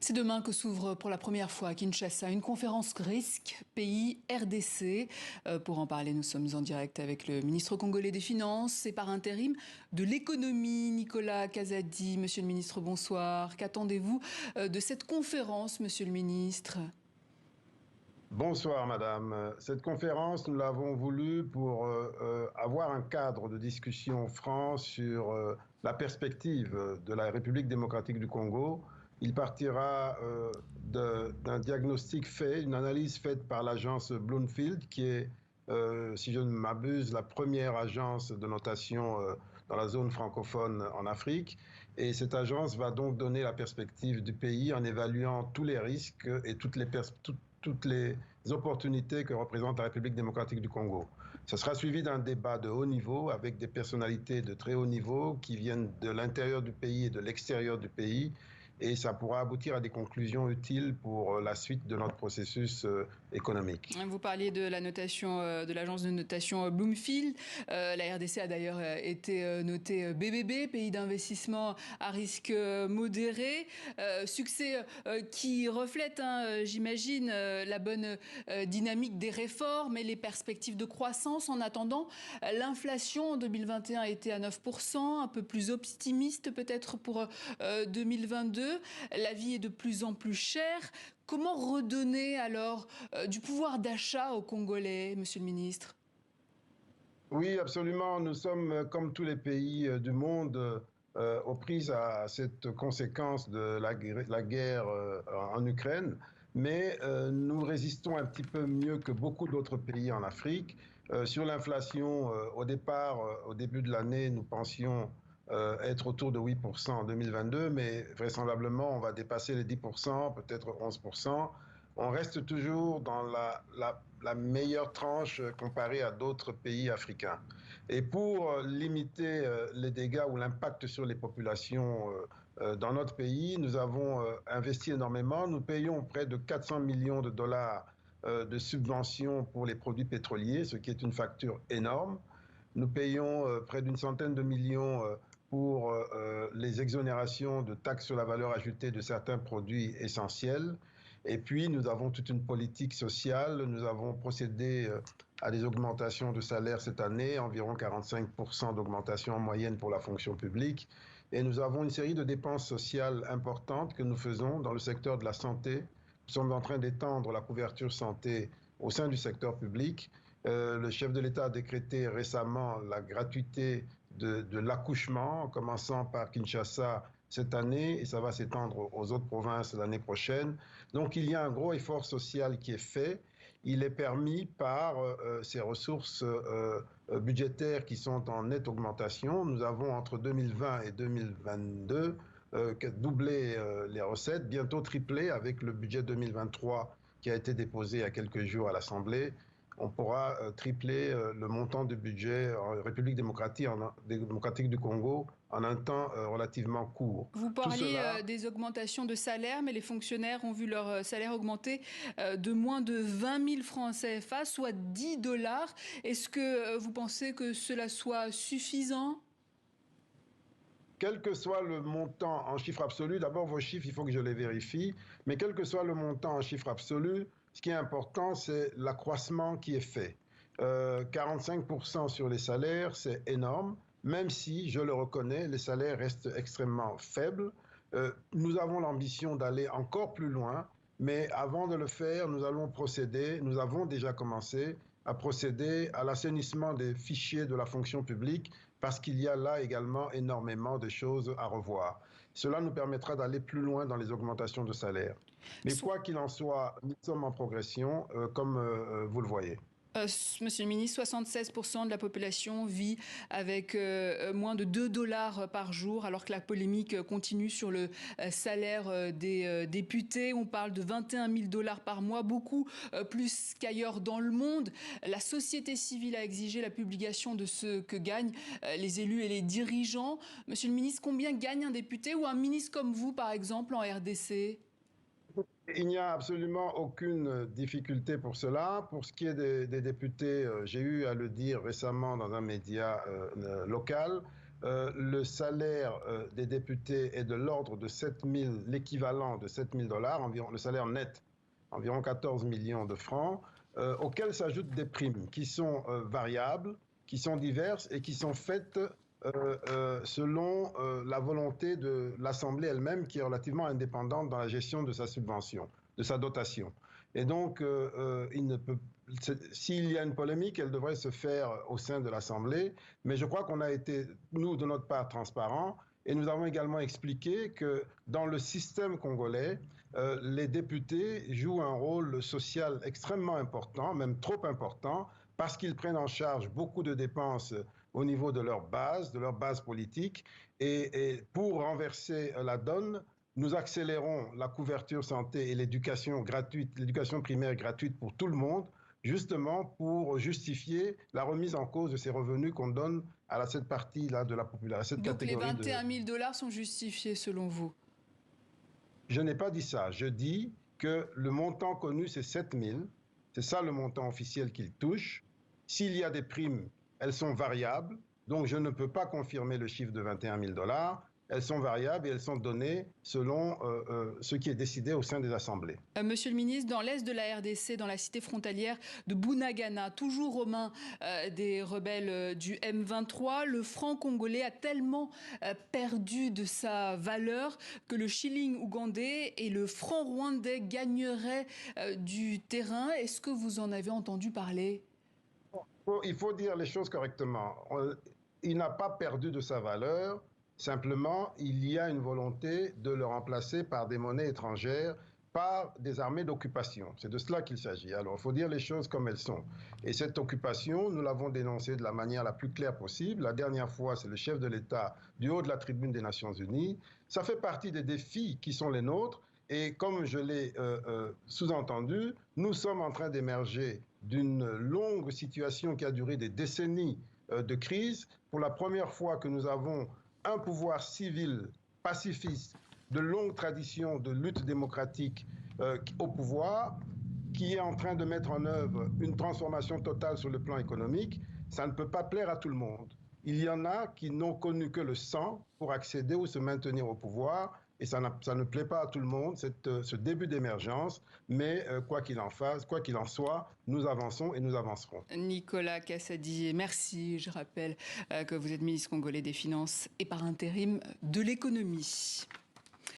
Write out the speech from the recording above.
C'est demain que s'ouvre pour la première fois à Kinshasa une conférence risque pays RDC. Pour en parler, nous sommes en direct avec le ministre congolais des Finances et par intérim de l'économie, Nicolas Kazadi. Monsieur le ministre, bonsoir. Qu'attendez-vous de cette conférence, monsieur le ministre ? Bonsoir madame. Cette conférence, nous l'avons voulu pour avoir un cadre de discussion franc sur la perspective de la République démocratique du Congo. Il partira d'un diagnostic fait, une analyse faite par l'agence Bloomfield, qui est, si je ne m'abuse, la première agence de notation dans la zone francophone en Afrique. Et cette agence va donc donner la perspective du pays en évaluant tous les risques et toutes les opportunités que représente la République démocratique du Congo. Ce sera suivi d'un débat de haut niveau avec des personnalités de très haut niveau qui viennent de l'intérieur du pays et de l'extérieur du pays. Et ça pourra aboutir à des conclusions utiles pour la suite de notre processus économique. Vous parliez de la notation de l'agence de notation Bloomfield. La RDC a d'ailleurs été notée BBB, pays d'investissement à risque modéré. Succès qui reflète, j'imagine, la bonne dynamique des réformes et les perspectives de croissance. En attendant, l'inflation en 2021 était à 9%, un peu plus optimiste peut-être pour 2022. La vie est de plus en plus chère. Comment redonner alors du pouvoir d'achat aux Congolais, monsieur le ministre ? Oui, absolument. Nous sommes, comme tous les pays du monde, aux prises à cette conséquence de la guerre en Ukraine. Mais nous résistons un petit peu mieux que beaucoup d'autres pays en Afrique. Sur l'inflation, au départ, au début de l'année, nous pensions être autour de 8% en 2022, mais vraisemblablement, on va dépasser les 10%, peut-être 11%. On reste toujours dans la meilleure tranche comparée à d'autres pays africains. Et pour limiter les dégâts ou l'impact sur les populations dans notre pays, nous avons investi énormément. Nous payons près de 400 millions de dollars de subventions pour les produits pétroliers, ce qui est une facture énorme. Nous payons près d'une centaine de millions pour les exonérations de taxes sur la valeur ajoutée de certains produits essentiels. Et puis, nous avons toute une politique sociale. Nous avons procédé à des augmentations de salaire cette année, environ 45% d'augmentation en moyenne pour la fonction publique. Et nous avons une série de dépenses sociales importantes que nous faisons dans le secteur de la santé. Nous sommes en train d'étendre la couverture santé au sein du secteur public. Le chef de l'État a décrété récemment la gratuité de l'accouchement, en commençant par Kinshasa cette année, et ça va s'étendre aux autres provinces l'année prochaine. Donc il y a un gros effort social qui est fait. Il est permis par ces ressources budgétaires qui sont en nette augmentation. Nous avons entre 2020 et 2022 doublé les recettes, bientôt triplé avec le budget 2023 qui a été déposé il y a quelques jours à l'Assemblée. On pourra tripler le montant du budget en République démocratique du Congo en un temps relativement court. Vous parliez des augmentations de salaire, mais les fonctionnaires ont vu leur salaire augmenter de moins de 20 000 francs CFA, soit 10 dollars. Est-ce que vous pensez que cela soit suffisant ? Quel que soit le montant en chiffre absolu, d'abord vos chiffres, il faut que je les vérifie, mais quel que soit le montant en chiffre absolu, ce qui est important, c'est l'accroissement qui est fait. 45% sur les salaires, c'est énorme, même si, je le reconnais, les salaires restent extrêmement faibles. Nous avons l'ambition d'aller encore plus loin, mais avant de le faire, nous avons déjà commencé à procéder à l'assainissement des fichiers de la fonction publique parce qu'il y a là également énormément de choses à revoir. Cela nous permettra d'aller plus loin dans les augmentations de salaire. Mais quoi qu'il en soit, nous sommes en progression, comme vous le voyez. Monsieur le ministre, 76% de la population vit avec moins de 2 dollars par jour, alors que la polémique continue sur le salaire des députés. On parle de 21 000 dollars par mois, beaucoup plus qu'ailleurs dans le monde. La société civile a exigé la publication de ce que gagnent les élus et les dirigeants. Monsieur le ministre, combien gagne un député ou un ministre comme vous, par exemple, en RDC ? Il n'y a absolument aucune difficulté pour cela. Pour ce qui est des députés, j'ai eu à le dire récemment dans un média local, le salaire des députés est de l'ordre de 7 000, l'équivalent de 7 000 dollars, environ, le salaire net, environ 14 millions de francs, auxquels s'ajoutent des primes qui sont variables, qui sont diverses et qui sont faites selon la volonté de l'Assemblée elle-même, qui est relativement indépendante dans la gestion de sa subvention, de sa dotation. Et donc, s'il y a une polémique, elle devrait se faire au sein de l'Assemblée. Mais je crois qu'on a été, nous, de notre part, transparents. Et nous avons également expliqué que dans le système congolais, les députés jouent un rôle social extrêmement important, même trop important, parce qu'ils prennent en charge beaucoup de dépenses au niveau de leur base politique. Et pour renverser la donne, nous accélérons la couverture santé et l'éducation gratuite, l'éducation primaire gratuite pour tout le monde, justement pour justifier la remise en cause de ces revenus qu'on donne à cette partie-là de la population, à cette Donc les catégorie 21 000 dollars sont justifiés selon vous? Je n'ai pas dit ça. Je dis que le montant connu, c'est 7 000. C'est ça le montant officiel qu'il touche. S'il y a des primes, elles sont variables. Donc, je ne peux pas confirmer le chiffre de 21 000 dollars. Elles sont variables et elles sont données selon ce qui est décidé au sein des assemblées. Monsieur le ministre, dans l'est de la RDC, dans la cité frontalière de Bunagana, toujours aux mains des rebelles du M23, le franc congolais a tellement perdu de sa valeur que le shilling ougandais et le franc rwandais gagneraient du terrain. Est-ce que vous en avez entendu parler? Il faut dire les choses correctement. Il n'a pas perdu de sa valeur. Simplement, il y a une volonté de le remplacer par des monnaies étrangères, par des armées d'occupation. C'est de cela qu'il s'agit. Alors, il faut dire les choses comme elles sont. Et cette occupation, nous l'avons dénoncée de la manière la plus claire possible. La dernière fois, c'est le chef de l'État du haut de la tribune des Nations Unies. Ça fait partie des défis qui sont les nôtres. Et comme je l'ai sous-entendu, nous sommes en train d'émerger d'une longue situation qui a duré des décennies de crise. Pour la première fois que nous avons un pouvoir civil pacifiste de longue tradition de lutte démocratique au pouvoir, qui est en train de mettre en œuvre une transformation totale sur le plan économique, ça ne peut pas plaire à tout le monde. Il y en a qui n'ont connu que le sang pour accéder ou se maintenir au pouvoir, et ça ne plaît pas à tout le monde, ce début d'émergence, mais quoi qu'il en soit, nous avançons et nous avancerons. Nicolas Cassady, merci. Je rappelle que vous êtes ministre congolais des Finances et par intérim de l'économie.